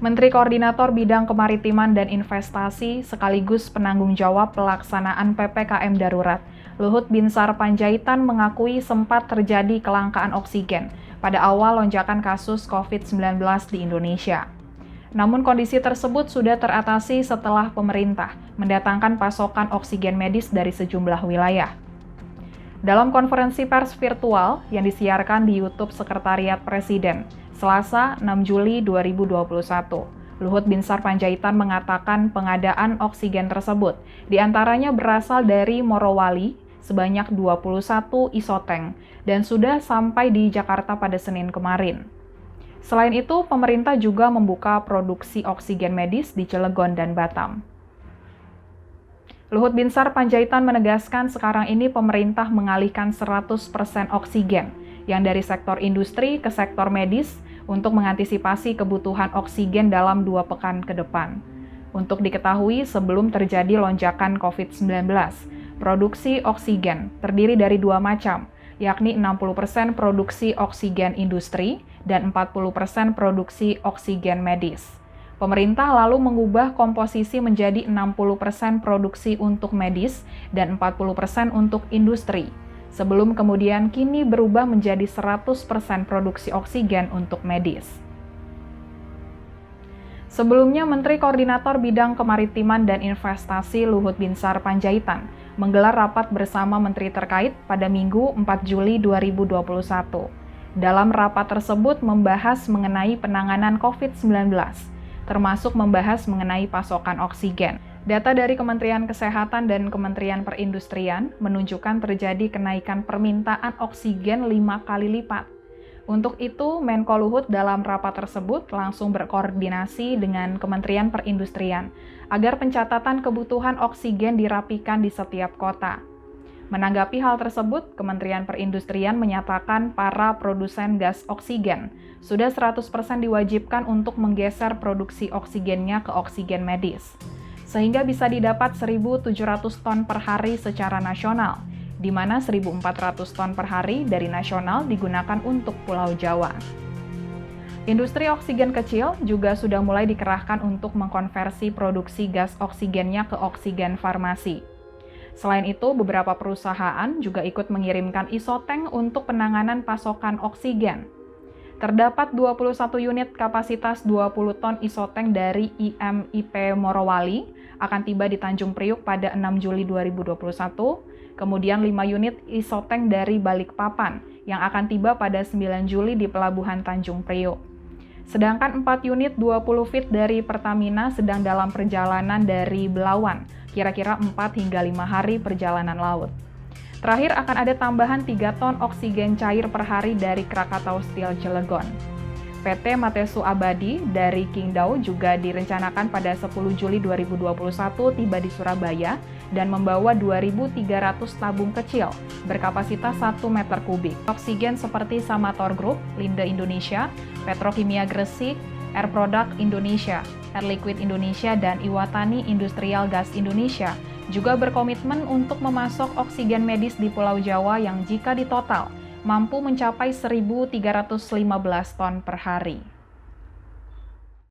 Menteri Koordinator Bidang Kemaritiman dan Investasi sekaligus penanggung jawab pelaksanaan PPKM Darurat, Luhut Binsar Panjaitan mengakui sempat terjadi kelangkaan oksigen pada awal lonjakan kasus COVID-19 di Indonesia. Namun kondisi tersebut sudah teratasi setelah pemerintah mendatangkan pasokan oksigen medis dari sejumlah wilayah. Dalam konferensi pers virtual yang disiarkan di YouTube Sekretariat Presiden, Selasa 6 Juli 2021, Luhut Binsar Panjaitan mengatakan pengadaan oksigen tersebut diantaranya berasal dari Morowali sebanyak 21 isotank dan sudah sampai di Jakarta pada Senin kemarin. Selain itu, pemerintah juga membuka produksi oksigen medis di Cilegon dan Batam. Luhut Binsar Panjaitan menegaskan sekarang ini pemerintah mengalihkan 100% oksigen yang dari sektor industri ke sektor medis untuk mengantisipasi kebutuhan oksigen dalam 2 pekan ke depan. Untuk diketahui, sebelum terjadi lonjakan COVID-19, produksi oksigen terdiri dari 2 macam, yakni 60% produksi oksigen industri dan 40% produksi oksigen medis. Pemerintah lalu mengubah komposisi menjadi 60% produksi untuk medis dan 40% untuk industri, sebelum kemudian kini berubah menjadi 100% produksi oksigen untuk medis. Sebelumnya, Menteri Koordinator Bidang Kemaritiman dan Investasi Luhut Binsar Panjaitan menggelar rapat bersama menteri terkait pada Minggu 4 Juli 2021. Dalam rapat tersebut membahas mengenai penanganan COVID-19, termasuk membahas mengenai pasokan oksigen. Data dari Kementerian Kesehatan dan Kementerian Perindustrian menunjukkan terjadi kenaikan permintaan oksigen 5 kali lipat. Untuk itu, Menko Luhut dalam rapat tersebut langsung berkoordinasi dengan Kementerian Perindustrian agar pencatatan kebutuhan oksigen dirapikan di setiap kota. Menanggapi hal tersebut, Kementerian Perindustrian menyatakan para produsen gas oksigen sudah 100% diwajibkan untuk menggeser produksi oksigennya ke oksigen medis, sehingga bisa didapat 1.700 ton per hari secara nasional, di mana 1.400 ton per hari dari nasional digunakan untuk Pulau Jawa. Industri oksigen kecil juga sudah mulai dikerahkan untuk mengkonversi produksi gas oksigennya ke oksigen farmasi. Selain itu, beberapa perusahaan juga ikut mengirimkan isotank untuk penanganan pasokan oksigen. Terdapat 21 unit kapasitas 20 ton isotank dari IMIP Morowali akan tiba di Tanjung Priuk pada 6 Juli 2021, kemudian 5 unit isotank dari Balikpapan yang akan tiba pada 9 Juli di Pelabuhan Tanjung Priuk. Sedangkan 4 unit 20 feet dari Pertamina sedang dalam perjalanan dari Belawan, kira-kira 4 hingga 5 hari perjalanan laut. Terakhir akan ada tambahan 3 ton oksigen cair per hari dari Krakatau Steel Cilegon. PT Matesu Abadi dari Qingdao juga direncanakan pada 10 Juli 2021 tiba di Surabaya dan membawa 2.300 tabung kecil berkapasitas 1 meter kubik. Oksigen seperti Samator Group, Linde Indonesia, Petrokimia Gresik, Air Product Indonesia, Air Liquid Indonesia, dan Iwatani Industrial Gas Indonesia juga berkomitmen untuk memasok oksigen medis di Pulau Jawa yang jika ditotal mampu mencapai 1.315 ton per hari.